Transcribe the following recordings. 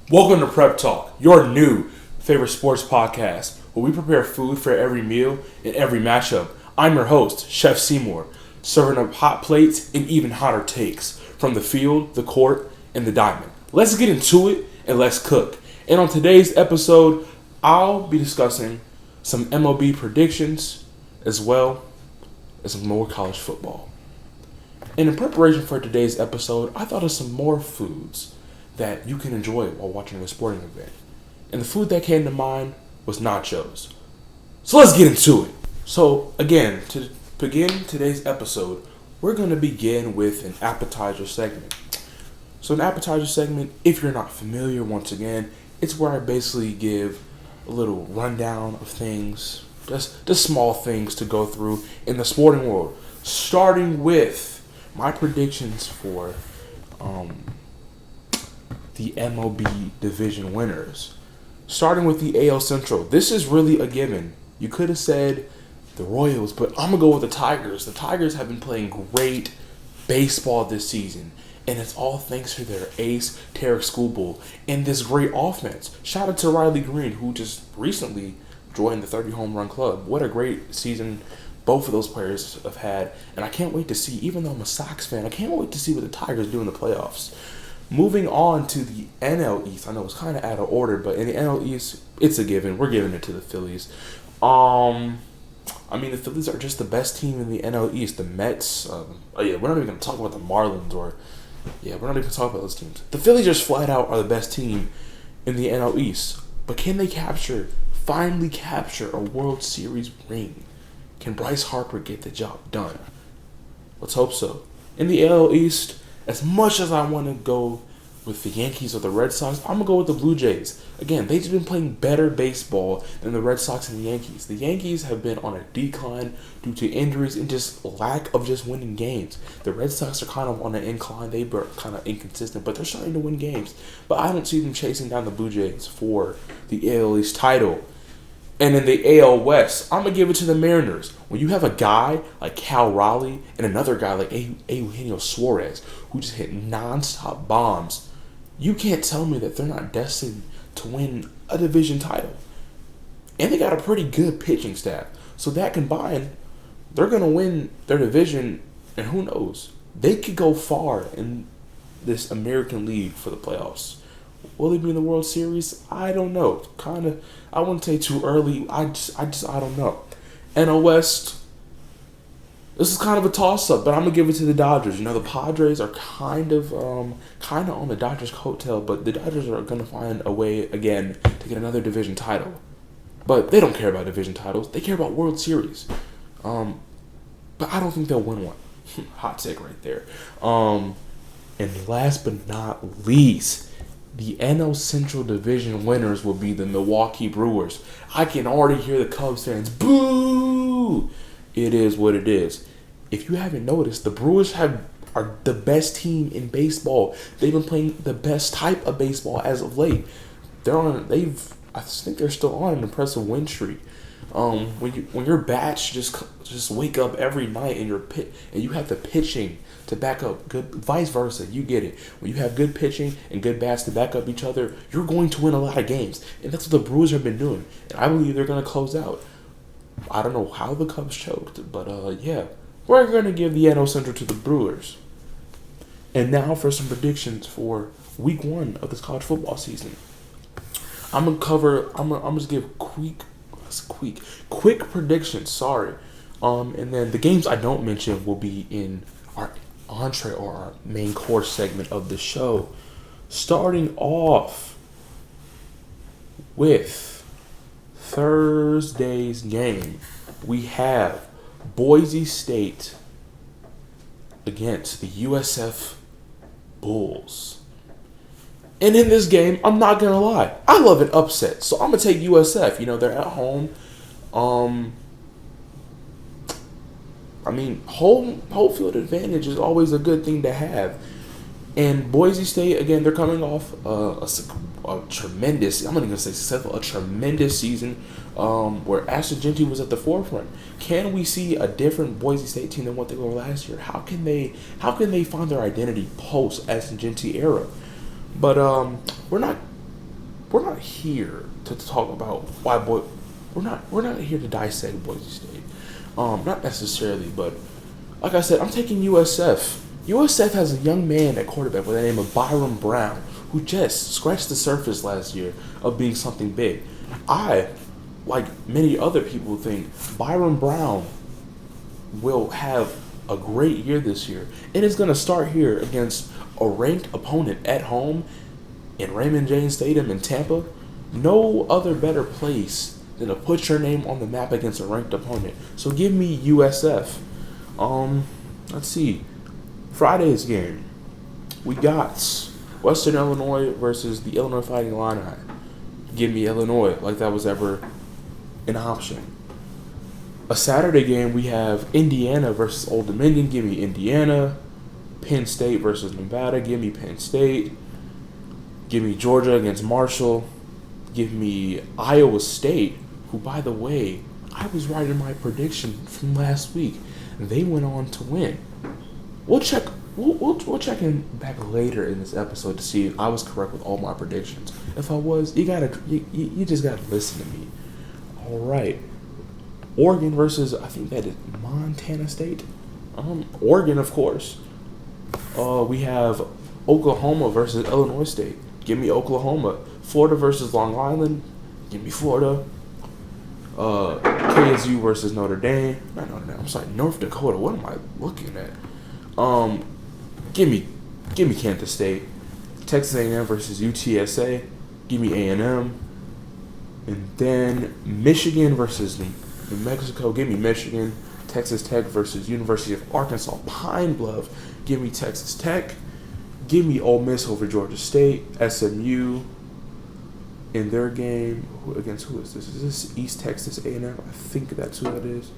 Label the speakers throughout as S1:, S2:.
S1: Welcome to Prep Talk, your new favorite sports podcast, where we prepare food for every meal and every matchup. I'm your host, Chef Seymour, serving up hot plates and even hotter takes from the field, the court, and the diamond. Let's get into it and let's cook. And on today's episode, I'll be discussing some MLB predictions as well as some more college football. And in preparation for today's episode, I thought of some more foods that you can enjoy while watching a sporting event. And the food that came to mind was nachos. So let's get into it. So again, to begin today's episode, we're going to begin with an appetizer segment. So an appetizer segment, if you're not familiar, once again, it's where I basically give a little rundown of things, just small things to go through in the sporting world. Starting with my predictions for the MLB division winners. Starting with the AL Central. This is really a given. You could have said the Royals, but I'm going to go with the Tigers. The Tigers have been playing great baseball this season, and it's all thanks to their ace, Tarek Skubal, and this great offense. Shout out to Riley Green, who just recently joined the 30 home run club. What a great season both of those players have had, and I can't wait to see, even though I'm a Sox fan, I can't wait to see what the Tigers do in the playoffs. Moving on to the NL East. I know it's kind of out of order, but in the NL East, it's a given. We're giving it to the Phillies. The Phillies are just the best team in the NL East. The Mets, we're not even going to talk about the Marlins we're not even going to talk about those teams. The Phillies just flat out are the best team in the NL East. But can they finally capture a World Series ring? Can Bryce Harper get the job done? Let's hope so. In the NL East, as much as I want to go with the Yankees or the Red Sox, I'm going to go with the Blue Jays. Again, they've been playing better baseball than the Red Sox and the Yankees. The Yankees have been on a decline due to injuries and just lack of just winning games. The Red Sox are kind of on an incline. They were kind of inconsistent, but they're starting to win games. But I don't see them chasing down the Blue Jays for the AL East title. And in the AL West, I'm going to give it to the Mariners. When you have a guy like Cal Raleigh and another guy like Eugenio Suarez who just hit nonstop bombs, you can't tell me that they're not destined to win a division title. And they got a pretty good pitching staff. So that combined, they're going to win their division, and who knows? They could go far in this American League for the playoffs. Will they be in the World Series? I don't know. I wouldn't say too early. I don't know. NL West, this is kind of a toss-up, but I'm going to give it to the Dodgers. The Padres are kind of on the Dodgers' coattail, but the Dodgers are going to find a way, again, to get another division title. But they don't care about division titles. They care about World Series. But I don't think they'll win one. Hot take right there. And last but not least, the NL Central Division winners will be the Milwaukee Brewers. I can already hear the Cubs fans boo! It is what it is. If you haven't noticed, the Brewers are the best team in baseball. They've been playing the best type of baseball as of late. I think they're still on an impressive win streak. When your bats just wake up every night and you have the pitching to back up, good, vice versa, you get it. When you have good pitching and good bats to back up each other, you're going to win a lot of games, and that's what the Brewers have been doing. And I believe they're going to close out. I don't know how the Cubs choked, but we're going to give the NL Central to the Brewers. And now for some predictions for Week 1 of this college football season. I'm gonna give quick predictions. Sorry, and then the games I don't mention will be in our entree or our main course segment of the show. Starting off with Thursday's game, we have Boise State against the USF Bulls. And in this game, I'm not going to lie, I love an upset. So I'm going to take USF. They're at home. Home field advantage is always a good thing to have. And Boise State, again, they're coming off a tremendous, I'm not even going to say successful, a tremendous season where Ashton Jeanty was at the forefront. Can we see a different Boise State team than what they were last year? How can they find their identity post Ashton Jeanty era? But we're not we're not here to talk about why boy. We're not here to dissect Boise State. Not necessarily, but like I said, I'm taking USF. USF has a young man at quarterback by the name of Byron Brown, who just scratched the surface last year of being something big. I, like many other people, think Byron Brown will have a great year this year. And it's going to start here against a ranked opponent at home in Raymond James Stadium in Tampa. No other better place than to put your name on the map against a ranked opponent. So give me USF. Let's see. Friday's game. We got Western Illinois versus the Illinois Fighting Illini. Give me Illinois, like that was ever an option. A Saturday game, we have Indiana versus Old Dominion. Give me Indiana. Penn State versus Nevada. Give me Penn State. Give me Georgia against Marshall. Give me Iowa State, who, by the way, I was right in my prediction from last week. They went on to win. We'll check. We'll check in back later in this episode to see if I was correct with all my predictions. If I was, you just gotta listen to me. All right. Oregon versus, I think that is Montana State. Oregon, of course. We have Oklahoma versus Illinois State. Give me Oklahoma. Florida versus Long Island. Give me Florida. KSU versus Notre Dame. Not Notre Dame. I'm sorry, North Dakota. What am I looking at? Give me Kansas State. Texas A&M versus UTSA. Give me A&M. And then Michigan versus New Mexico. Give me Michigan. Texas Tech versus University of Arkansas Pine Bluff. Give me Texas Tech. Give me Ole Miss over Georgia State. SMU in their game against who is this? Is this East Texas A&M? I think that's who that is.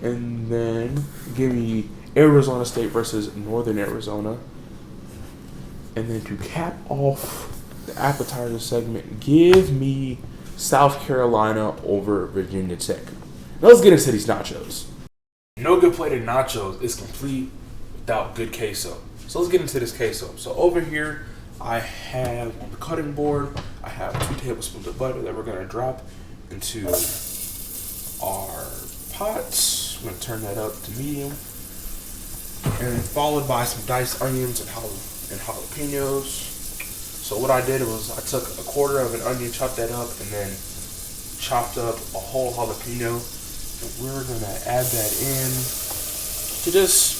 S1: And then give me Arizona State versus Northern Arizona. And then to cap off the appetizer segment, give me South Carolina over Virginia Tech. Now let's get into these nachos. No good plate of nachos is complete without good queso. So let's get into this queso. So over here, I have on the cutting board, I have 2 tablespoons of butter that we're going to drop into our pots. I'm going to turn that up to medium. And then followed by some diced onions and jalapenos. So what I did was I took a quarter of an onion, chopped that up, and then chopped up a whole jalapeno. And we're going to add that in to just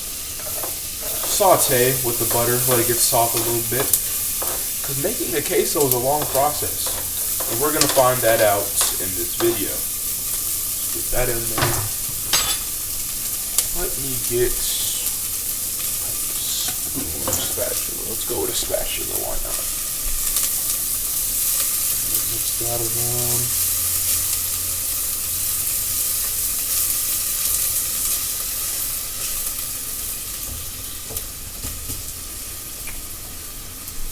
S1: saute with the butter, let it get soft a little bit. Because making a queso is a long process. And we're going to find that out in this video. Let's get that in there. Let me get a spatula. Let's go with a spatula, why not? Mix that around.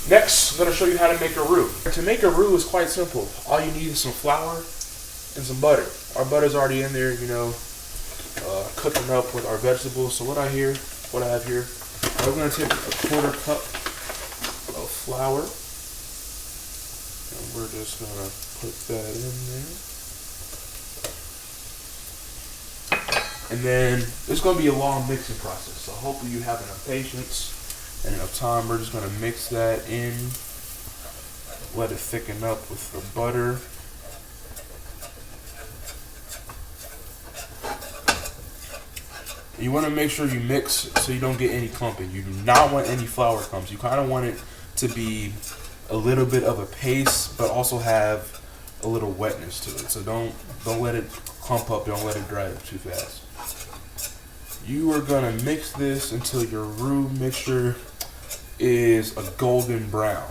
S1: Next, I'm going to show you how to make a roux. To make a roux is quite simple. All you need is some flour and some butter. Our butter's already in there, cooking up with our vegetables. So what I have here, I'm going to take a quarter cup of flour. And we're just going to put that in there. And then it's going to be a long mixing process. So hopefully you have enough patience and enough time. We're just going to mix that in, let it thicken up with the butter. You want to make sure you mix so you don't get any clumping. You do not want any flour clumps. You kind of want it to be a little bit of a paste, but also have a little wetness to it. So don't let it clump up. Don't let it dry up too fast. You are going to mix this until your roux mixture is a golden brown.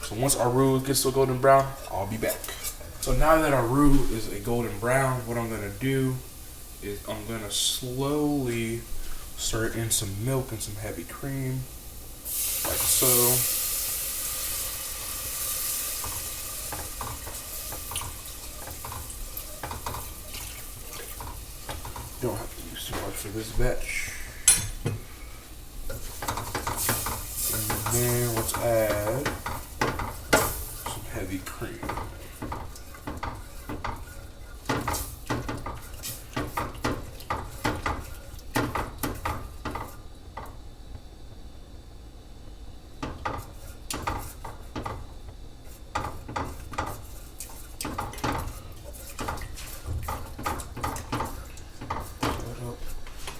S1: So once our roux gets to a golden brown, I'll be back. So now that our roux is a golden brown, what I'm going to do is I'm going to slowly stir in some milk and some heavy cream, like so. Don't have to use too much for this batch. And then let's add some heavy cream.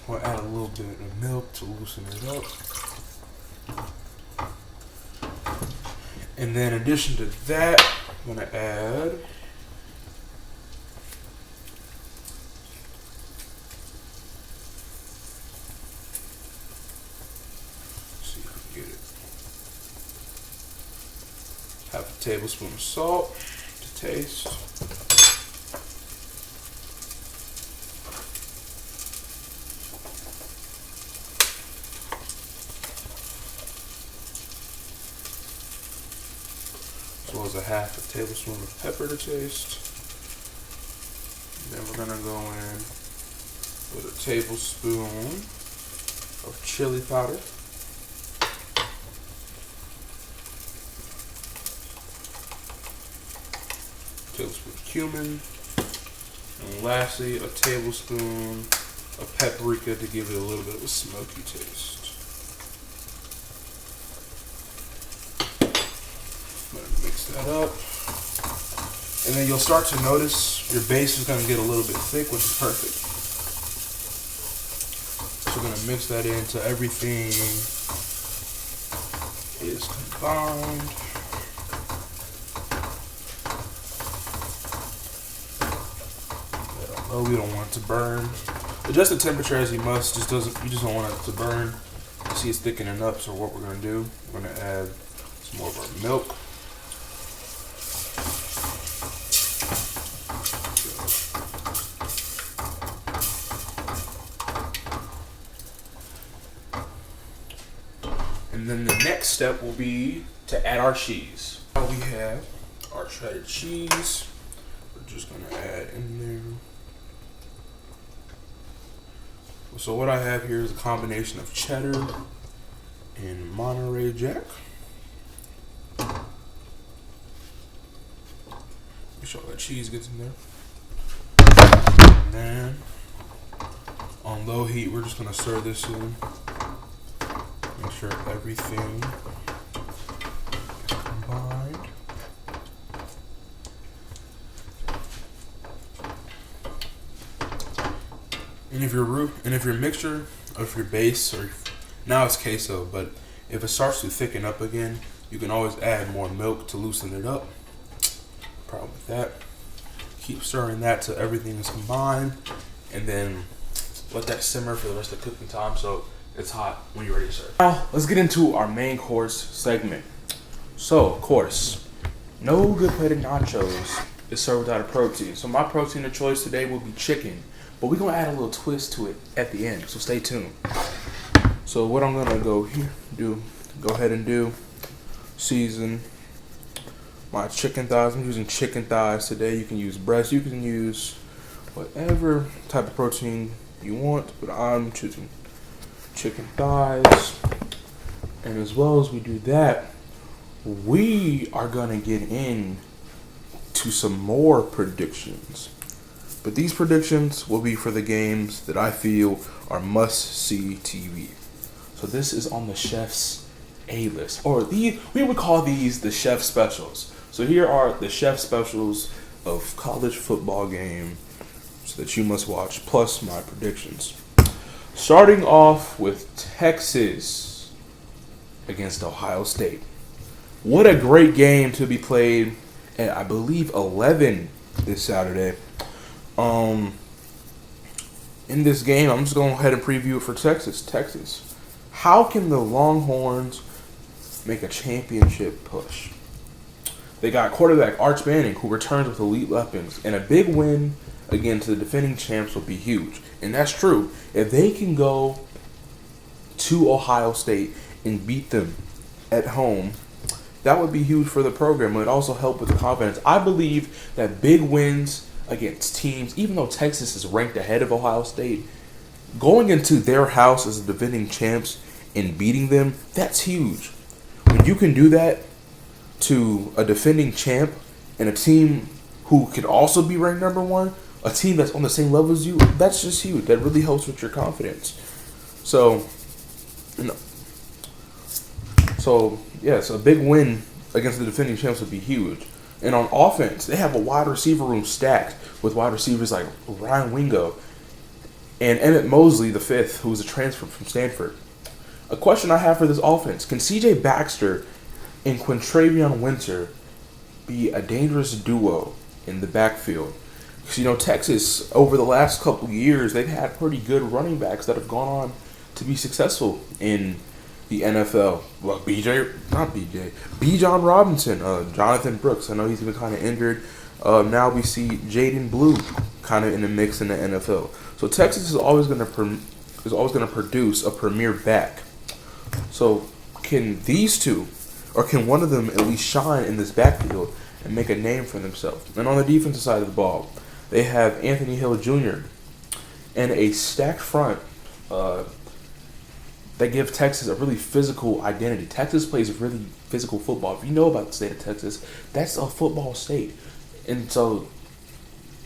S1: We'll add a little bit of milk to loosen it up. And then in addition to that, I'm going to add see if I can get it. Half a tablespoon of salt to taste. As well as a half a tablespoon of pepper to taste. And then we're gonna go in with a tablespoon of chili powder. Tablespoon of cumin. And lastly, a tablespoon of paprika to give it a little bit of a smoky taste. Mix that up, and then you'll start to notice your base is going to get a little bit thick, which is perfect. So we're going to mix that in until everything is combined. Oh, we don't want it to burn. Adjust the temperature as you must. You just don't want it to burn. You see it's thickening up. So what we're going to do, we're going to add some more of our milk. And then the next step will be to add our cheese. Now we have our shredded cheese. We're just gonna add in there. So what I have here is a combination of cheddar and Monterey Jack. Make sure all that cheese gets in there. And then on low heat, we're just gonna stir this in. Make sure everything is combined. And if your mixture of your base, or now it's queso, but if it starts to thicken up again, you can always add more milk to loosen it up. Problem with that. Keep stirring that till everything is combined, and then let that simmer for the rest of the cooking time so it's hot when you're ready to serve. Now, let's get into our main course segment. So, of course, no good plated nachos is served without a protein. So my protein of choice today will be chicken, but we're gonna add a little twist to it at the end, so stay tuned. So what I'm gonna go ahead and do, season my chicken thighs. I'm using chicken thighs today. You can use breast, you can use whatever type of protein you want, but I'm choosing chicken thighs. And as well as we do that, we are gonna get in to some more predictions, but these predictions will be for the games that I feel are must-see TV. So this is on the chef's A-list, or we would call these the chef specials. So here are the chef specials of college football game so that you must watch, plus my predictions. Starting off with Texas against Ohio State. What a great game to be played at, I believe, 11 this Saturday. In this game, I'm just going to go ahead and preview it for Texas. How can the Longhorns make a championship push? They got quarterback Arch Manning, who returns with elite weapons, and a big win against the defending champs will be huge. And that's true. If they can go to Ohio State and beat them at home, that would be huge for the program. It would also help with the confidence. I believe that big wins against teams, even though Texas is ranked ahead of Ohio State, going into their house as the defending champs and beating them, that's huge. When you can do that to a defending champ and a team who can also be ranked number one, a team that's on the same level as you, that's just huge. That really helps with your confidence. So, you know, so a big win against the defending champs would be huge. And on offense, they have a wide receiver room stacked with wide receivers like Ryan Wingo and Emmett Mosley, the fifth, who was a transfer from Stanford. A question I have for this offense: can C.J. Baxter and Quintravion Winter be a dangerous duo in the backfield? Because, Texas, over the last couple of years, they've had pretty good running backs that have gone on to be successful in the NFL. Well, Bijan Robinson, Jonathan Brooks. I know he's been kind of injured. Now we see Jaden Blue kind of in the mix in the NFL. So Texas is always going to produce a premier back. So can these two, or can one of them at least shine in this backfield and make a name for themselves? And on the defensive side of the ball, they have Anthony Hill Jr. and a stacked front that give Texas a really physical identity. Texas plays really physical football. If you know about the state of Texas, that's a football state. And so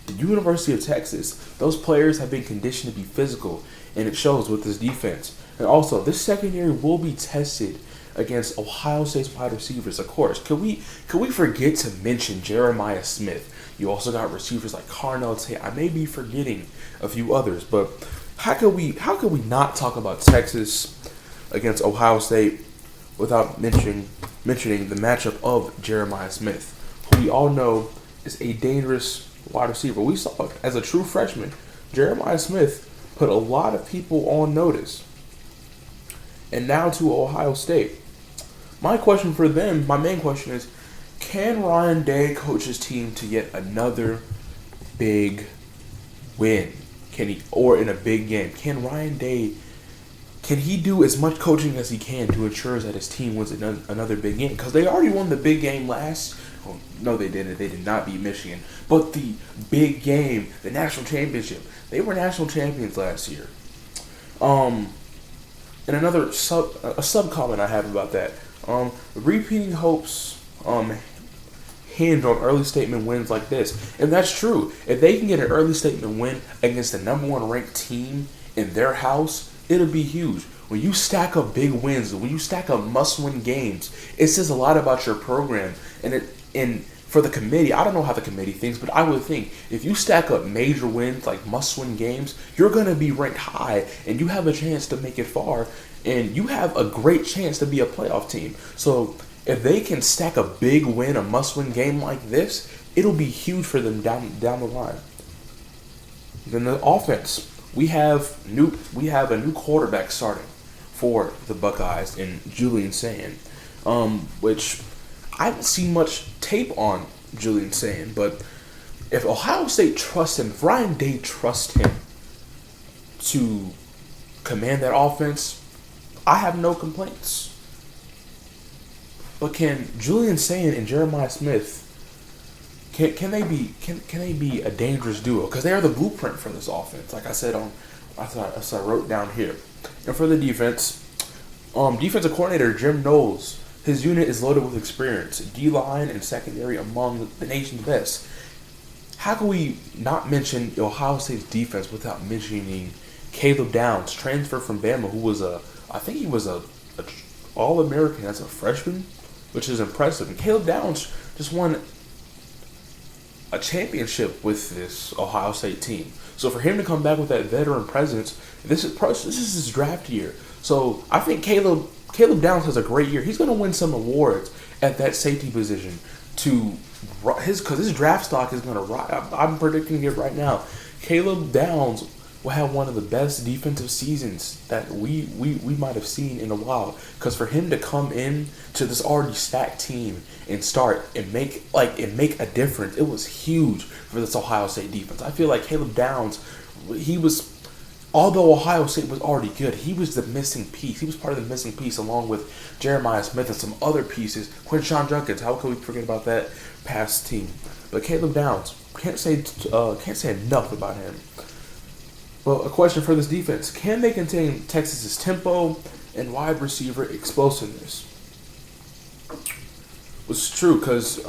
S1: the University of Texas, those players have been conditioned to be physical, and it shows with this defense. And also, this secondary will be tested against Ohio State's wide receivers, of course. Could we forget to mention Jeremiah Smith? You also got receivers like Carnell Tate. I may be forgetting a few others, but how could we not talk about Texas against Ohio State without mentioning the matchup of Jeremiah Smith, who we all know is a dangerous wide receiver. We saw it as a true freshman. Jeremiah Smith put a lot of people on notice. And now to Ohio State. My main question is, can Ryan Day coach his team to yet another big win? Or in a big game? Can Ryan Day, can he do as much coaching as he can to ensure that his team wins another big game? Because they already won the big game no, they didn't. They did not beat Michigan. But the big game, the national championship, they were national champions last year. And another sub comment I have about that. Repeating hopes hinge on early statement wins like this. And that's true. If they can get an early statement win against the number one ranked team in their house, it'll be huge. When you stack up big wins, when you stack up must-win games, it says a lot about your program. And for the committee, I don't know how the committee thinks, but I would think if you stack up major wins, like must-win games, you're going to be ranked high, and you have a chance to make it far, and you have a great chance to be a playoff team. So if they can stack a big win, a must-win game like this, it'll be huge for them down the line. Then the offense, we have a new quarterback starting for the Buckeyes in Julian Sayin, which I haven't seen much tape on Julian Sayin, but if Ohio State trusts him, if Ryan Day trusts him to command that offense, I have no complaints. But can Julian Sayin and Jeremiah Smith, can they be a dangerous duo? Because they are the blueprint for this offense. Like I said I wrote down here. And for the defense, defensive coordinator Jim Knowles, his unit is loaded with experience, D-line and secondary among the nation's best. How can we not mention Ohio State's defense without mentioning Caleb Downs, transfer from Bama, who was I think he was a All-American as a freshman, which is impressive. And Caleb Downs just won a championship with this Ohio State team. So for him to come back with that veteran presence, this is his draft year. So I think Caleb Downs has a great year. He's going to win some awards at that safety position because his draft stock is going to rise. I'm predicting it right now. Caleb Downs will have one of the best defensive seasons that we might have seen in a while. Because for him to come in to this already stacked team and start and make a difference, it was huge for this Ohio State defense. I feel like Caleb Downs, although Ohio State was already good, he was the missing piece. He was part of the missing piece along with Jeremiah Smith and some other pieces. Quinshon Judkins, how can we forget about that past team? But Caleb Downs, can't say enough about him. Well, a question for this defense. Can they contain Texas's tempo and wide receiver explosiveness? It's true because,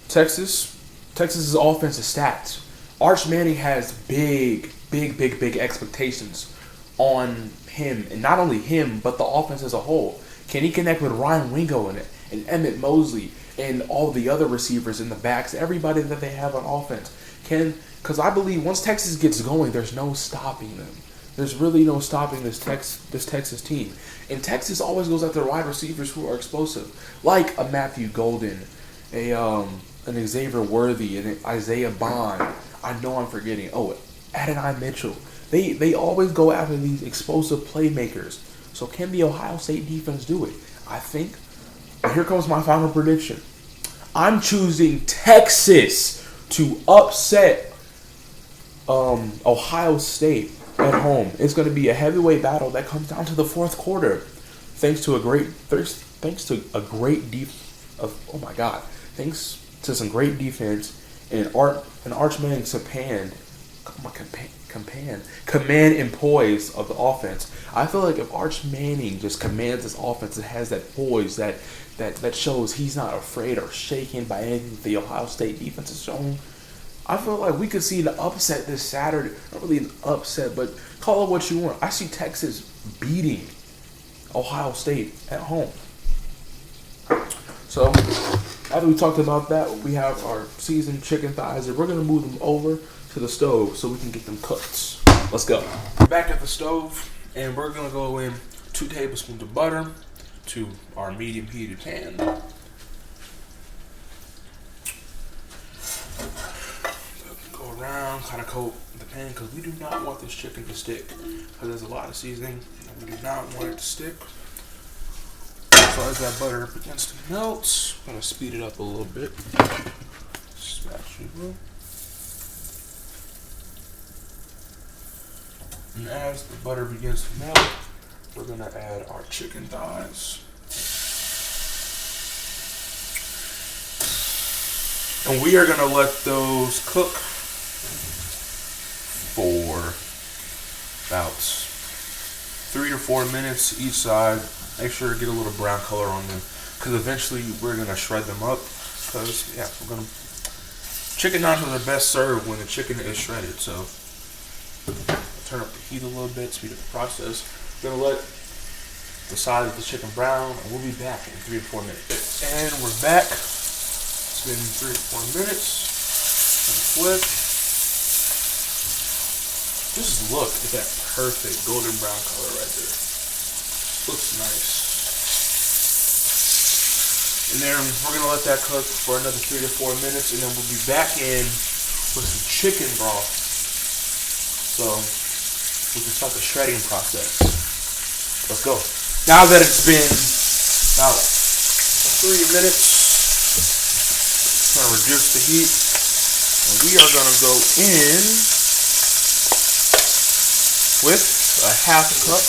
S1: Texas's offense is stacked. Arch Manning has big expectations on him, and not only him, but the offense as a whole. Can he connect with Ryan Wingo and Emmett Mosley and all the other receivers in the backs, everybody that they have on offense? Because I believe once Texas gets going, there's no stopping them. There's really no stopping this Texas team. And Texas always goes after wide receivers who are explosive, like a Matthew Golden, an Xavier Worthy, and Isaiah Bond. I know I'm forgetting. Oh, Adonai Mitchell. They always go after these explosive playmakers. So can the Ohio State defense do it? I think. And here comes my final prediction. I'm choosing Texas to upset Ohio State at home. It's going to be a heavyweight battle that comes down to the fourth quarter, thanks to some great defense and Arch Manning's command and poise of the offense. I feel like if Arch Manning just commands this offense and has that poise that shows he's not afraid or shaken by anything the Ohio State defense has shown, I feel like we could see an upset this Saturday. Not really an upset, but call it what you want. I see Texas beating Ohio State at home. So, after we talked about that, we have our seasoned chicken thighs, and we're going to move them over to the stove so we can get them cooked. Let's go. Back at the stove, and we're going to go in 2 tablespoons of butter to our medium heated pan. Go around, kind of coat the pan, because we do not want this chicken to stick, because there's a lot of seasoning, and we do not want it to stick. So as that butter begins to melt, I'm going to speed it up a little bit. Spatula. And as the butter begins to melt, we're going to add our chicken thighs. And we are going to let those cook for about 3 to 4 minutes each side. Make sure to get a little brown color on them, because eventually we're going to shred them up. Because, yeah, chicken nachos are best served when the chicken is shredded. So, turn up the heat a little bit, speed up the process. We're going to let the side of the chicken brown, and we'll be back in 3 to 4 minutes. And we're back. It's been 3 to 4 minutes. Flip. Just look at that perfect golden brown color right there. Looks nice. And then we're going to let that cook for another 3 to 4 minutes, and then we'll be back in with some chicken broth. So we can start the shredding process. Let's go. Now that it's been about 3 minutes, I'm going to reduce the heat, and we are going to go in with a half cup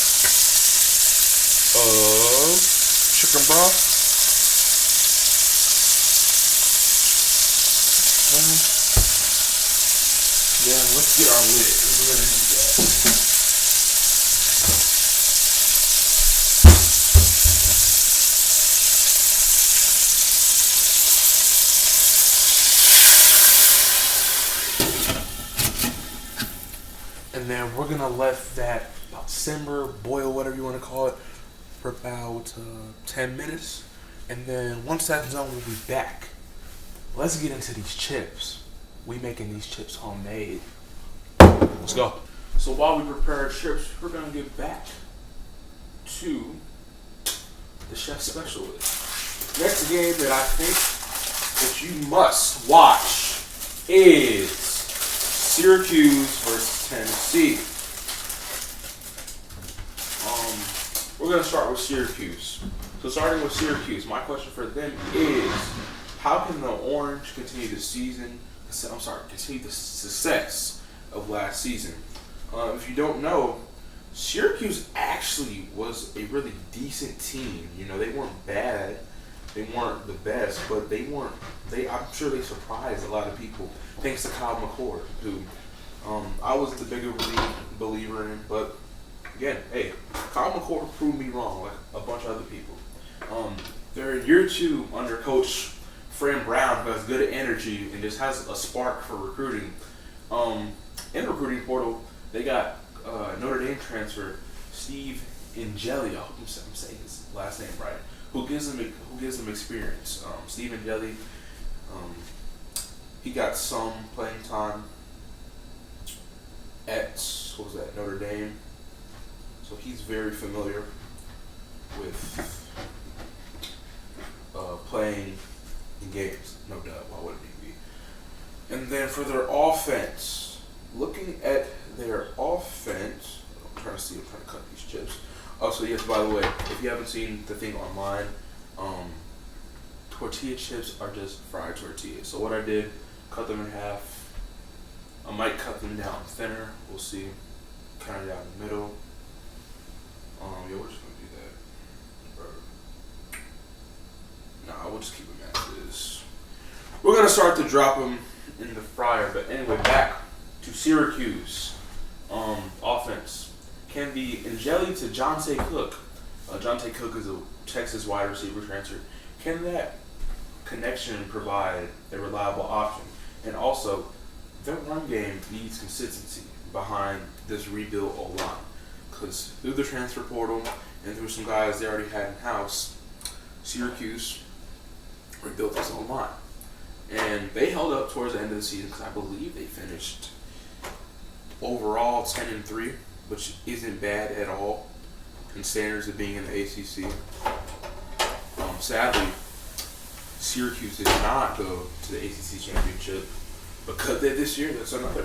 S1: of chicken broth. Then let's get our lid. We're gonna need that. And then we're gonna let that simmer, boil, whatever you want to call it, for about 10 minutes. And then once that's done, we'll be back. Let's get into these chips. We making these chips homemade. Let's go. So while we prepare our chips, we're gonna get back to the chef specialist. Next game that I think that you must watch is Syracuse versus Tennessee. We're going to start with Syracuse. So starting with Syracuse, my question for them is, how can the Orange continue the success of last season? If you don't know, Syracuse actually was a really decent team. You know, they weren't bad. They weren't the best, but I'm sure they surprised a lot of people thanks to Kyle McCord, who I wasn't the bigger believer in, but again, hey, Kyle McCord proved me wrong, like a bunch of other people. They're in year 2 under Coach Fran Brown, who has good energy and just has a spark for recruiting. In the recruiting portal, they got Notre Dame transfer Steve Ingeli. I hope I'm saying his last name right. Who gives them experience? Steve Ingeli. He got some playing time at Notre Dame, so he's very familiar with playing in games. No doubt. Why wouldn't he be? And then for their offense, looking at their offense, I'm trying to cut these chips. Also, yes, by the way, if you haven't seen the thing online, tortilla chips are just fried tortillas. So what I did, cut them in half. I might cut them down thinner. We'll see. Kind of down the middle. Yeah, we're just gonna do that. Nah, we'll just keep them as is. We're gonna start to drop them in the fryer. But anyway, back to Syracuse. Offense. Can the Ingeli to Jonte Cook. Jonte Cook is a Texas wide receiver transfer. Can that connection provide a reliable option? And also, their run game needs consistency behind this rebuilt O-line. Because through the transfer portal and through some guys they already had in-house, Syracuse rebuilt this O-line. And they held up towards the end of the season because I believe they finished overall 10-3, which isn't bad at all in standards of being in the ACC. Sadly, Syracuse did not go to the ACC championship because this year. That's another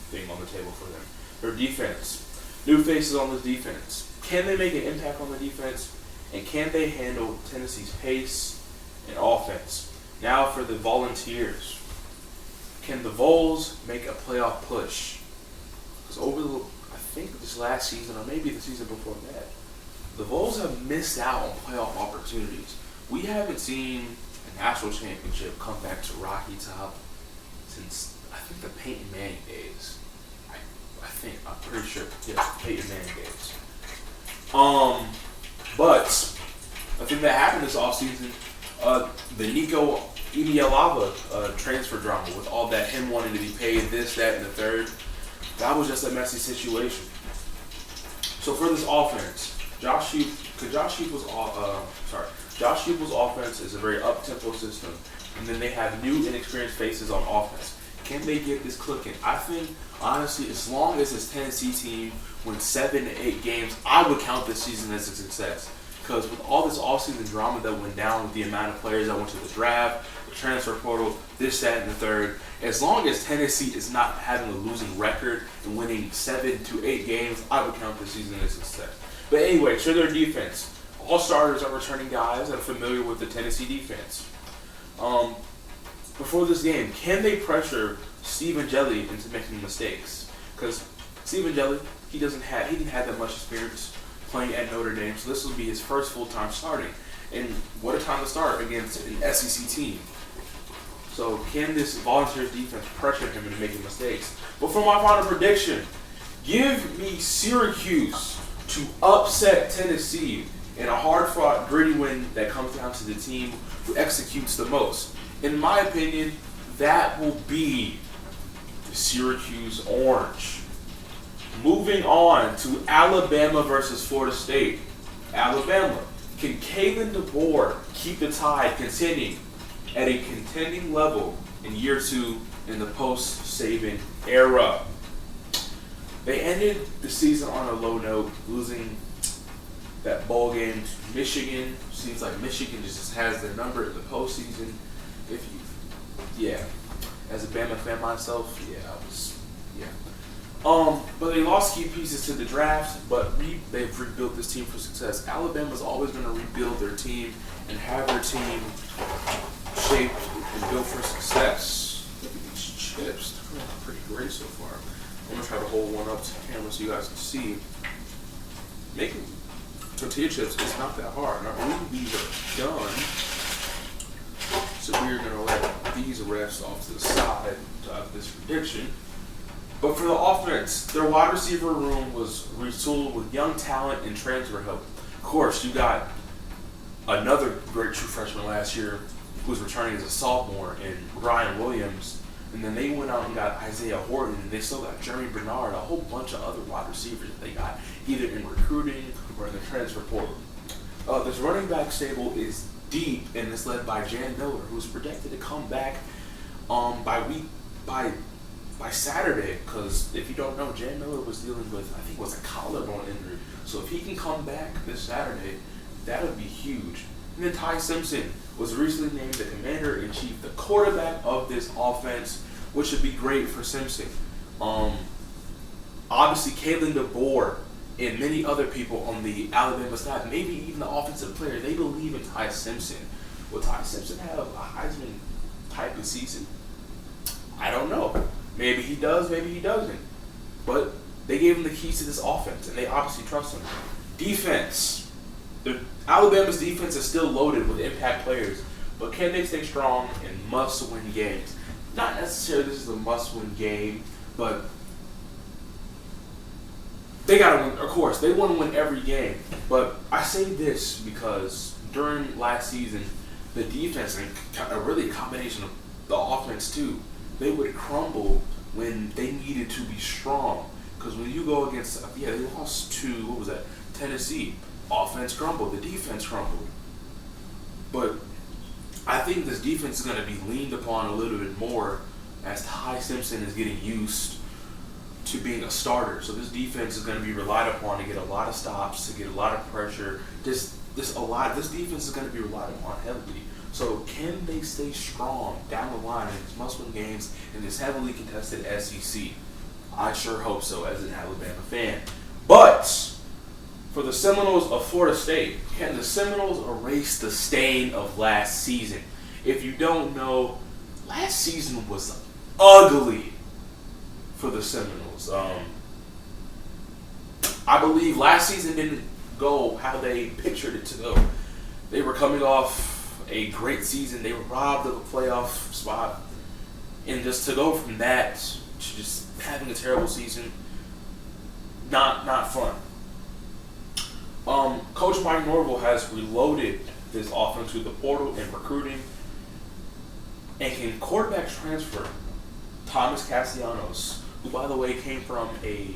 S1: thing on the table for them. Their defense, new faces on this defense. Can they make an impact on the defense, and can they handle Tennessee's pace and offense? Now for the Volunteers, can the Vols make a playoff push? Because I think this last season, or maybe the season before that, the Vols have missed out on playoff opportunities. We haven't seen a national championship come back to Rocky Top since, I think, the Peyton Manning days. I'm pretty sure, yeah, Peyton Manning days. But I think that happened this offseason, the Nico Imialava transfer drama with all that, him wanting to be paid this, that, and the third. That was just a messy situation. So for this offense, Josh Heupel's offense is a very up-tempo system, and then they have new inexperienced faces on offense. Can they get this clicking? I think, honestly, as long as this Tennessee team wins 7 to 8 games, I would count this season as a success. Because with all this offseason drama that went down with the amount of players that went to the draft, the transfer portal, this, that, and the third, as long as Tennessee is not having a losing record and winning 7 to 8 games, I would count this season as a success. But anyway, to their defense, all starters are returning guys that are familiar with the Tennessee defense. Before this game, can they pressure Steve Ingeli into making mistakes? Because Steve Ingeli, he didn't have that much experience playing at Notre Dame, so this will be his first full-time starting. And what a time to start against an SEC team. So can this Volunteers defense pressure him into making mistakes? But for my final prediction, give me Syracuse to upset Tennessee in a hard-fought, gritty win that comes down to the team who executes the most. In my opinion, that will be the Syracuse Orange. Moving on to Alabama versus Florida State. Alabama. Can Kalen DeBoer keep the Tide contending at a contending level in year 2 in the post-Saban era? They ended the season on a low note, losing that bowl game to Michigan. Seems like Michigan just has their number in the postseason. As a Bama fan myself, but they lost key pieces to the draft, but they've rebuilt this team for success. Alabama's always going to rebuild their team and have their team shaped and built for success. Look at these chips. They're pretty great so far. I'm going to try to hold one up to the camera so you guys can see. Making tortilla chips is not that hard. I believe these are done. So we're going to let these rest off to the side to have this prediction. But for the offense, their wide receiver room was retooled with young talent and transfer help. Of course, you got another great true freshman last year who's returning as a sophomore, and Ryan Williams. And then they went out and got Isaiah Horton, and they still got Jeremy Bernard, a whole bunch of other wide receivers that they got, either in recruiting or in the transfer portal. This running back stable is deep and is led by Jan Miller, who's projected to come back by Saturday. Because if you don't know, Jan Miller was dealing with, I think it was a collarbone injury. So if he can come back this Saturday, that would be huge. And then Ty Simpson was recently named the commander-in-chief, the quarterback of this offense, which would be great for Simpson. Obviously, Kalen DeBoer and many other people on the Alabama staff, maybe even the offensive player, they believe in Ty Simpson. Will Ty Simpson have a Heisman type of season? I don't know. Maybe he does, maybe he doesn't. But they gave him the keys to this offense, and they obviously trust him. Defense. Alabama's defense is still loaded with impact players, but can they stay strong in must-win games? Not necessarily this is a must-win game, but they gotta win. Of course, they want to win every game. But I say this because during last season, the defense and really a combination of the offense too, they would crumble when they needed to be strong. Because when you go against, they lost to Tennessee. Offense crumbled, the defense crumbled. But I think this defense is going to be leaned upon a little bit more as Ty Simpson is getting used to being a starter. So this defense is going to be relied upon to get a lot of stops, to get a lot of pressure. This defense is going to be relied upon heavily. So can they stay strong down the line in these must-win games in this heavily contested SEC? I sure hope so as an Alabama fan. But for the Seminoles of Florida State, can the Seminoles erase the stain of last season? If you don't know, last season was ugly for the Seminoles. I believe last season didn't go how they pictured it to go. They were coming off a great season. They were robbed of a playoff spot. And just to go from that to just having a terrible season, not fun. Coach Mike Norvell has reloaded this offense with the portal and recruiting, and can quarterback transfer Thomas Castellanos, who, by the way, came from a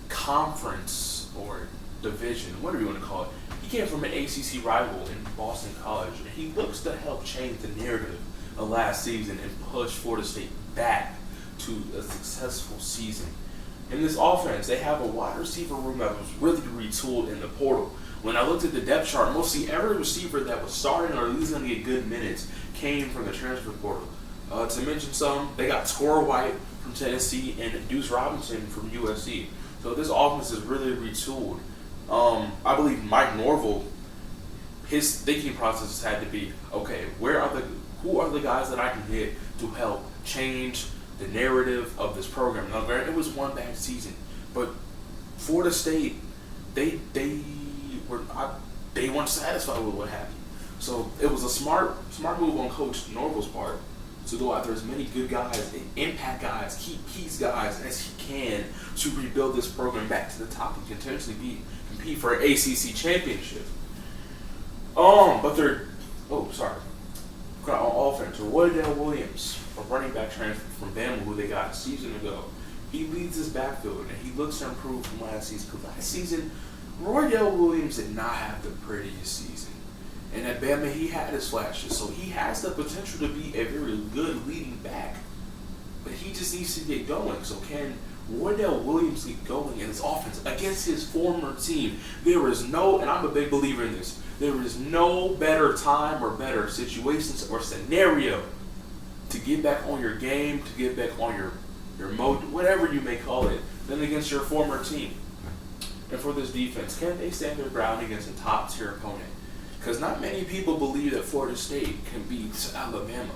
S1: conference or division, whatever you want to call it. He came from an ACC rival in Boston College, and he looks to help change the narrative of last season and push Florida State back to a successful season. In this offense, they have a wide receiver room that was really retooled in the portal. When I looked at the depth chart, mostly every receiver that was starting or at least going to get good minutes came from the transfer portal. To mention some, they got Score White from Tennessee and Deuce Robinson from USC. So this offense is really retooled. I believe Mike Norvell, his thinking process had to be, okay, who are the guys that I can get to help change the narrative of this program? Now, granted, it was one bad season, but Florida State, they weren't satisfied with what happened. So it was a smart move on Coach Norvell's part to go after as many good guys, impact guys, keys guys as he can to rebuild this program back to the top and potentially compete for an ACC championship. On offense, Roydell Williams, a running back transfer from Bama, who they got a season ago. He leads his backfield, and he looks to improve from last season. Because last season, Roydell Williams did not have the prettiest season. And at Bama, he had his flashes. So he has the potential to be a very good leading back. But he just needs to get going. So can Roydell Williams get going in his offense against his former team? There is no, and I'm a big believer in this, there is no better time or better situations or scenario to get back on your game, to get back on your mode, whatever you may call it, than against your former team. And for this defense, can they stand their ground against a top-tier opponent? Because not many people believe that Florida State can beat Alabama.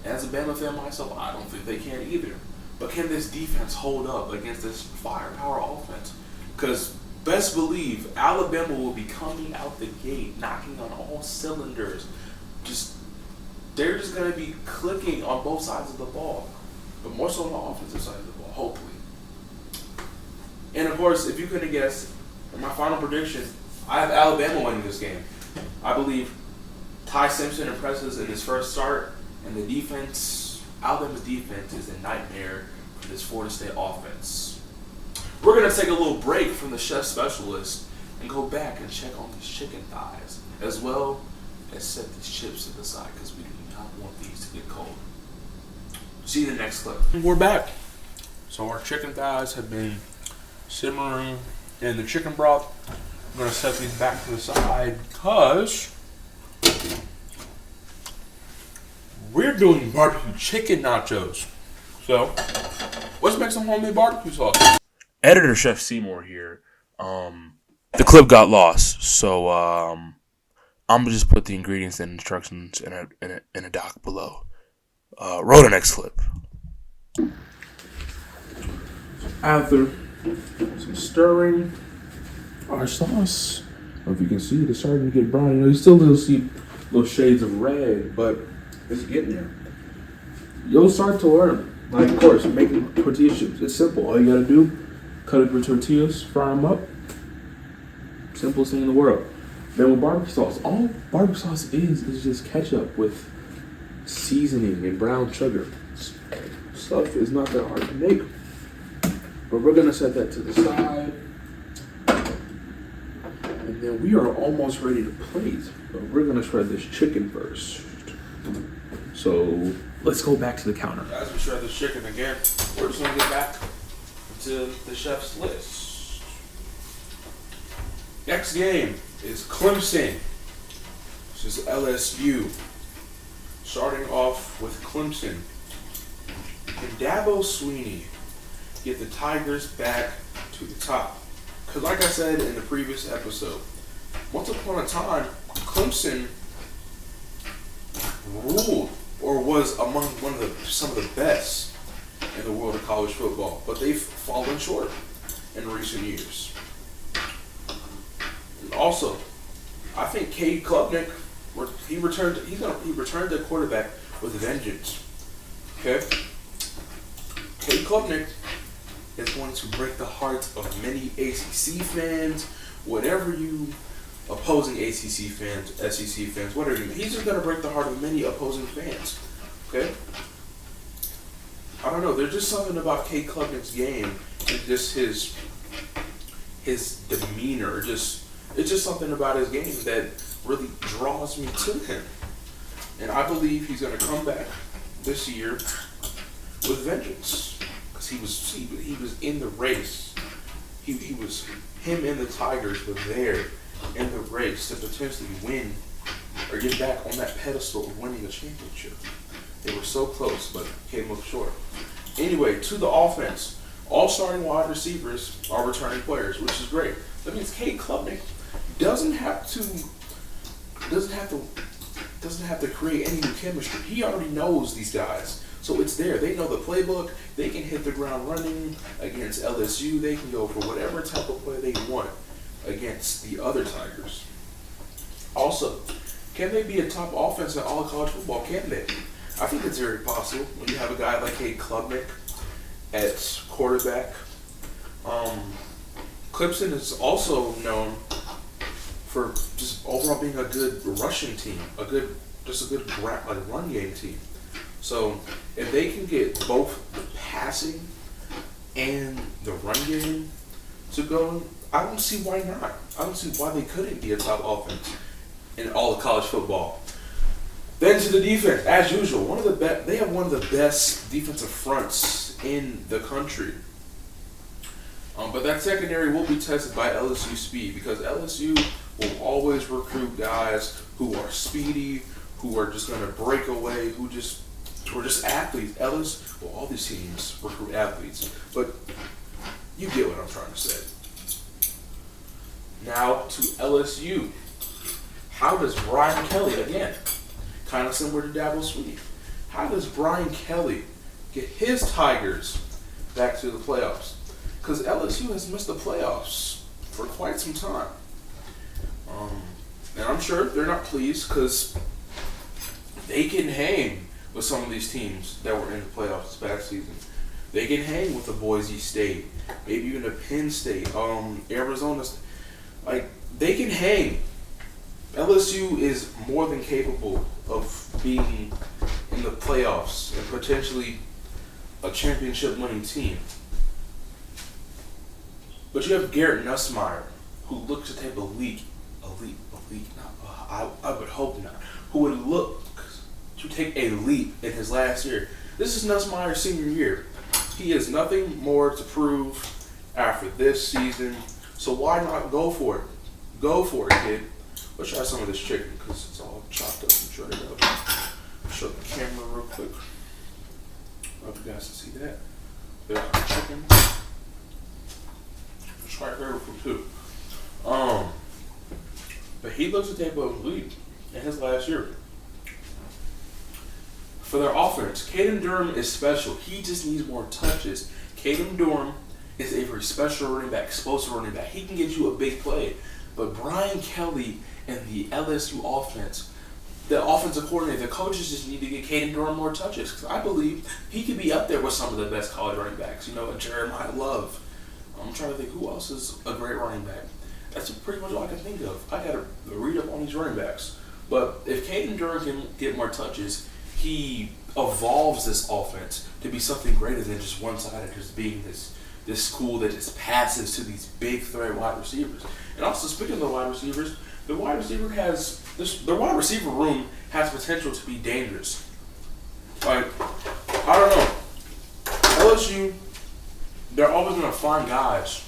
S1: And as a Bama fan myself, I don't think they can either. But can this defense hold up against this firepower offense? Because best believe Alabama will be coming out the gate, knocking on all cylinders. They're just going to be clicking on both sides of the ball. But more so on the offensive side of the ball, hopefully. And of course, if you couldn't guess, in my final prediction, I have Alabama winning this game. I believe Ty Simpson impresses in his first start, and the defense, Alabama's defense, is a nightmare for this Florida State offense. We're going to take a little break from the chef specialist and go back and check on these chicken thighs, as well as set these chips to the side because we do not want these to get cold. See you in the next clip. We're back. So our chicken thighs have been simmering in the chicken broth. I'm going to set these back to the side because we're doing barbecue chicken nachos. So let's make some homemade barbecue sauce. Editor Chef Seymour here. The clip got lost, so I'm gonna just put the ingredients and instructions in a doc below. Roll the next clip. After some stirring, our sauce, I don't know if you can see it, it's starting to get brown. You know, you still see little shades of red, but it's getting there. You'll start to learn. Like, of course, making tortilla chips. It's simple. All you gotta do, cut up your tortillas, fry them up. Simplest thing in the world. Then with barbecue sauce, all barbecue sauce is just ketchup with seasoning and brown sugar. Stuff is not that hard to make. But we're gonna set that to the side. And then we are almost ready to plate. But we're gonna shred this chicken first. So let's go back to the counter. As we shred this chicken again, we're just gonna get back to the chef's list. Next game is Clemson. This is LSU. Starting off with Clemson. Can Dabo Swinney get the Tigers back to the top? Because like I said in the previous episode, once upon a time, Clemson ruled or was among some of the best in the world of college football, but they've fallen short in recent years. And also, I think Cade Klubnik, he returned to quarterback with a vengeance. Okay, Cade Klubnik is going to break the hearts of many ACC fans, whatever you opposing ACC fans, SEC fans, whatever you mean. He's just going to break the heart of many opposing fans. Okay? I don't know. There's just something about Cade Klubnik's game and just his demeanor. It's just something about his game that really draws me to him. And I believe he's going to come back this year with vengeance. Because he was in the race. Him and the Tigers were there in the race to potentially win or get back on that pedestal of winning a championship. They were so close, but came up short. Anyway, to the offense, all starting wide receivers are returning players, which is great. That means Cade Klubnik doesn't have to create any new chemistry. He already knows these guys. So it's there. They know the playbook. They can hit the ground running against LSU. They can go for whatever type of play they want against the other Tigers. Also, can they be a top offense in all of college football? Can they? I think it's very possible when you have a guy like Cade Klubnik at quarterback. Clemson is also known for just overall being a good rushing team, a good run game team. So if they can get both the passing and the run game to go, I don't see why not. I don't see why they couldn't be a top offense in all of college football. Then to the defense, as usual, they have one of the best defensive fronts in the country. But that secondary will be tested by LSU speed because LSU will always recruit guys who are speedy, who are just going to break away, who are just athletes. All these teams recruit athletes, but you get what I'm trying to say. Now to LSU. How does Brian Kelly, again, kind of similar to Dabo Swinney, how does Brian Kelly get his Tigers back to the playoffs? Because LSU has missed the playoffs for quite some time. And I'm sure they're not pleased because they can hang with some of these teams that were in the playoffs this past season. They can hang with the Boise State, maybe even a Penn State, Arizona. Like, they can hang LSU is more than capable of being in the playoffs and potentially a championship-winning team. But you have Garrett Nussmeier, who looks to take a leap. I would hope not. Who would look to take a leap in his last year. This is Nussmeier's senior year. He has nothing more to prove after this season, so why not go for it? Go for it, kid. Let's try some of this chicken because it's all chopped up and shredded up. Show the camera real quick. I hope you guys can see that. There's the chicken. It's my favorite food too. But he looks to take a lead in his last year. For their offense, Caden Durham is special. He just needs more touches. Caden Durham is a very special running back, explosive running back. He can get you a big play. But Brian Kelly and the LSU offense, the offensive coordinator, the coaches just need to get Caden Durham more touches. Because I believe he could be up there with some of the best college running backs. You know, Jeremiah Love. I'm trying to think who else is a great running back. That's pretty much all I can think of. I got to read up on these running backs. But if Caden Durham can get more touches, he evolves this offense to be something greater than just one-sided, just being this school that just passes to these big threat wide receivers. And also, speaking of the wide receivers, the wide wide receiver room has potential to be dangerous. Like, I don't know. LSU, they're always going to find guys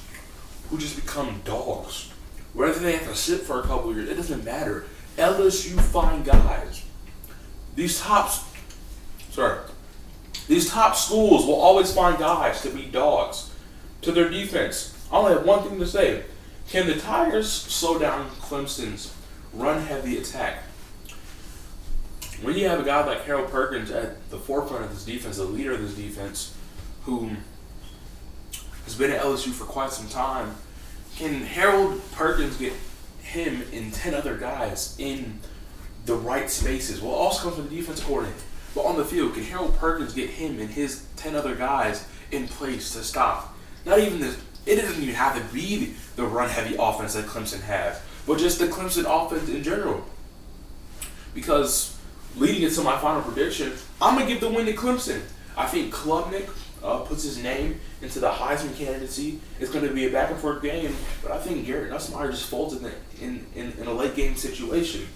S1: who just become dogs. Whether they have to sit for a couple of years, it doesn't matter. LSU find guys. These top schools will always find guys to be dogs to their defense. I only have one thing to say. Can the Tigers slow down Clemson's run-heavy attack? When you have a guy like Harold Perkins at the forefront of this defense, the leader of this defense, who has been at LSU for quite some time, can Harold Perkins get him and 10 other guys in the right spaces? Well, it also comes from the defensive coordinator. But on the field, can Harold Perkins get him and his 10 other guys in place to stop? Not even this. It doesn't even have to be the run-heavy offense that Clemson has, but just the Clemson offense in general. Because leading into my final prediction, I'm going to give the win to Clemson. I think Klubnik puts his name into the Heisman candidacy. It's going to be a back-and-forth game, but I think Garrett Nussmeier just folds in a late-game situation.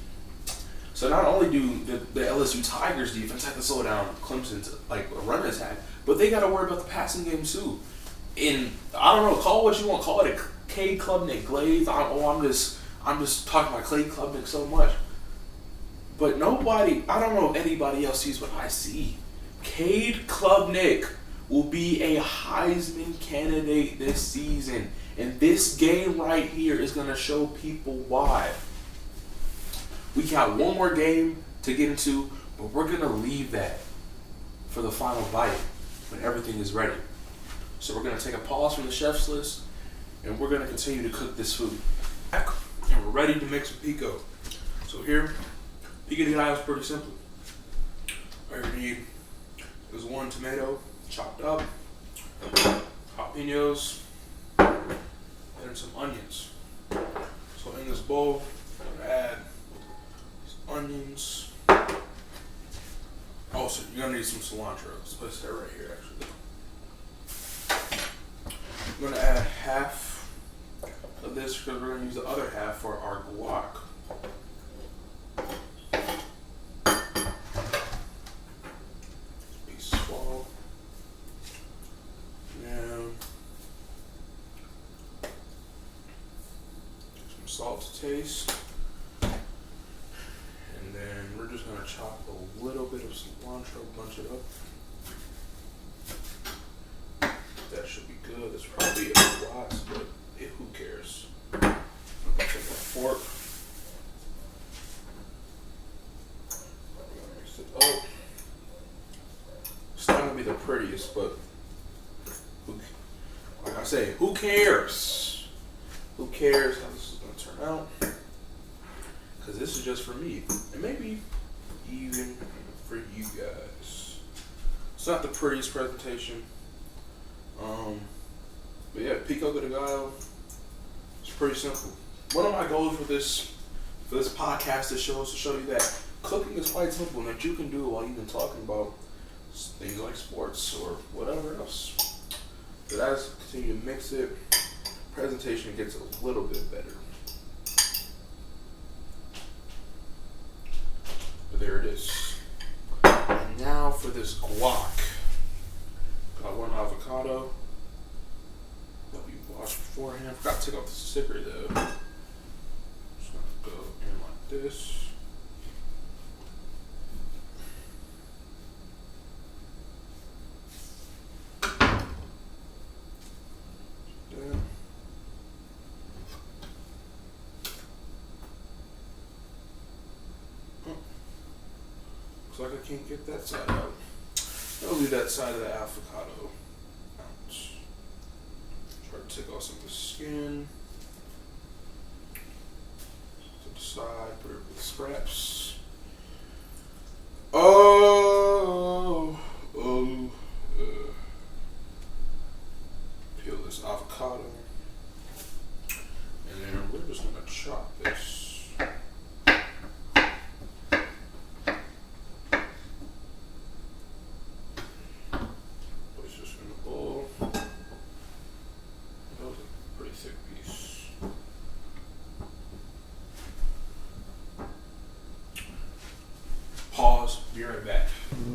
S1: So not only do the LSU Tigers defense have to slow down Clemson's run attack, but they got to worry about the passing game too. And I don't know, call it what you want, call it a Cade Klubnik glaze. I'm just talking about Cade Klubnik so much. But nobody, I don't know if anybody else sees what I see. Cade Klubnik will be a Heisman candidate this season. And this game right here is going to show people why. We got one more game to get into, but we're going to leave that for the final bite when everything is ready. So we're going to take a pause from the chef's list, and we're going to continue to cook this food. And we're ready to make some pico. So here, pico de gallo is pretty simple. All you need is 1 tomato chopped up, jalapenos, and some onions. So in this bowl, I'm going to add onions. Also, you're going to need some cilantro. Let's place that right here, actually. I'm going to add half of this because we're going to use the other half for our guac. Be swallowed. Now, some salt to taste. And then we're just going to chop a little bit of cilantro, bunch it up. That should be good. That's probably a lot, but who cares? I'm going to take a fork. I'm going to mix it up. It's not going to be the prettiest, but like I say, who cares? Who cares how this is going to turn out? Because this is just for me. And maybe even for you guys. It's not the prettiest presentation. But yeah, pico de gallo. It's pretty simple. One of my goals for this for this podcast to show you that cooking is quite simple and that you can do while you've been talking about things like sports or whatever else. But as I continue to mix it, presentation gets a little bit better. But there it is. And now for this guac. Got one avocado that we washed beforehand. Forgot to take off the sticker though. Just gonna go in like this. Looks like I can't get that side out. I'll leave that side of the avocado out. Try to take off some of the skin. To the side, put it with scraps. Peel this avocado. And then we're just gonna chop this. Pause, be right back.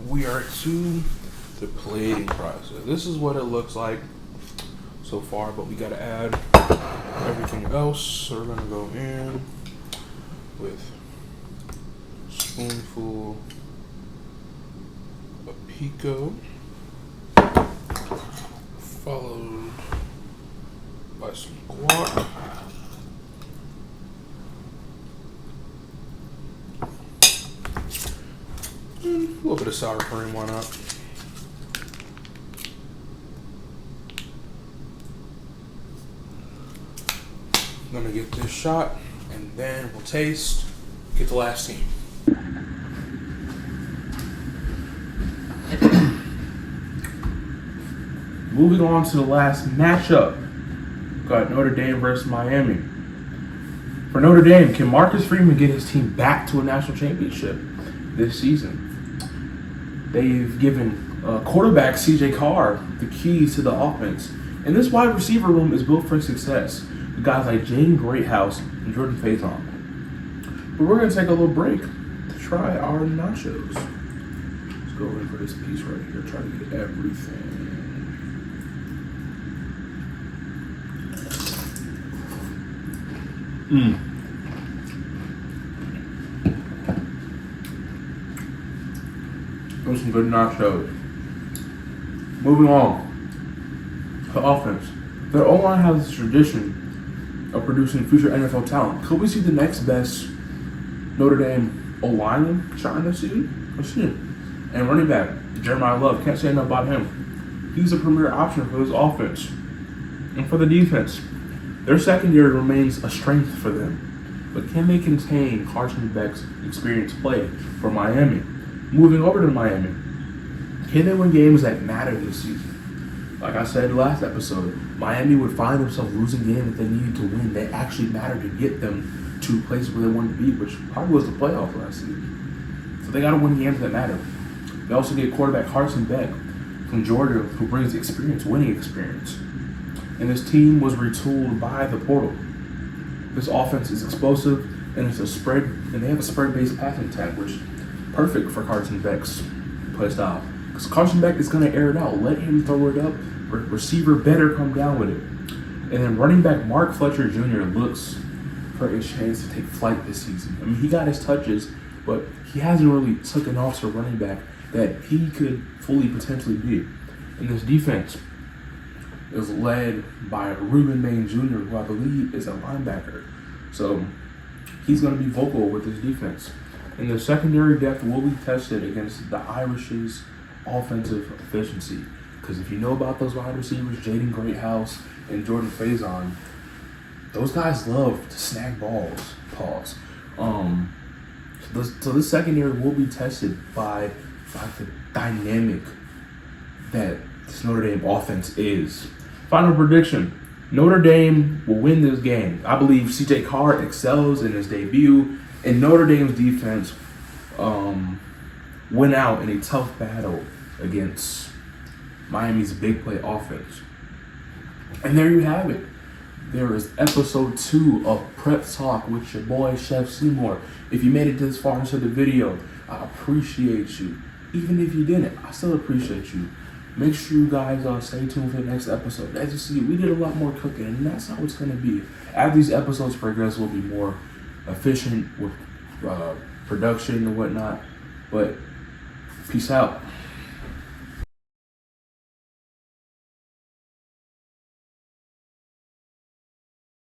S1: We are to the plating process. This is what it looks like so far, but we gotta add everything else. So we're gonna go in with a spoonful of pico, followed by some guac. A little bit of sour cream, why not? I'm gonna get this shot, and then we'll taste, get the last team. Moving on to the last matchup. Got Notre Dame versus Miami. For Notre Dame, can Marcus Freeman get his team back to a national championship this season? They've given quarterback C.J. Carr the keys to the offense. And this wide receiver room is built for success with guys like Jaden Greathouse and Jordan Faison. But we're going to take a little break to try our nachos. Let's go in for this piece right here. Try to get everything. Those some good nachos. Moving on to offense. Their O-line has this tradition of producing future NFL talent. Could we see the next best Notre Dame O-lineman shine this season? Let's see. And running back, Jeremiah Love. Can't say enough about him. He's a premier option for this offense. And for the defense, their secondary remains a strength for them. But can they contain Carson Beck's experienced play for Miami? Moving over to Miami, can they win games that matter this season? Like I said last episode, Miami would find themselves losing games that they needed to win that actually mattered to get them to places where they wanted to be, which probably was the playoffs last season. So they got to win games that matter. They also get quarterback Carson Beck from Georgia, who brings experience, winning experience. And this team was retooled by the portal. This offense is explosive, and they have a spread-based passing attack, which perfect for Carson Beck's play style. Because Carson Beck is going to air it out. Let him throw it up. Receiver better come down with it. And then running back Mark Fletcher Jr. looks for a chance to take flight this season. I mean, he got his touches, but he hasn't really taken off to a running back that he could fully potentially be. And this defense is led by Ruben Maine Jr., who I believe is a linebacker. So he's going to be vocal with his defense. And the secondary depth will be tested against the Irish's offensive efficiency. Because if you know about those wide receivers, Jaden Greathouse and Jordan Faison, those guys love to snag balls. Pause. So this secondary will be tested by the dynamic that this Notre Dame offense is. Final prediction. Notre Dame will win this game. I believe C.J. Carr excels in his debut, and Notre Dame's defense went out in a tough battle against Miami's big play offense. And there you have it. There is episode 2 of Prep Talk with your boy, Chef Seymour. If you made it this far into the video, I appreciate you. Even if you didn't, I still appreciate you. Make sure you guys stay tuned for the next episode. As you see, we did a lot more cooking, and that's how it's going to be. As these episodes progress, we'll be more efficient with production and whatnot. But peace out.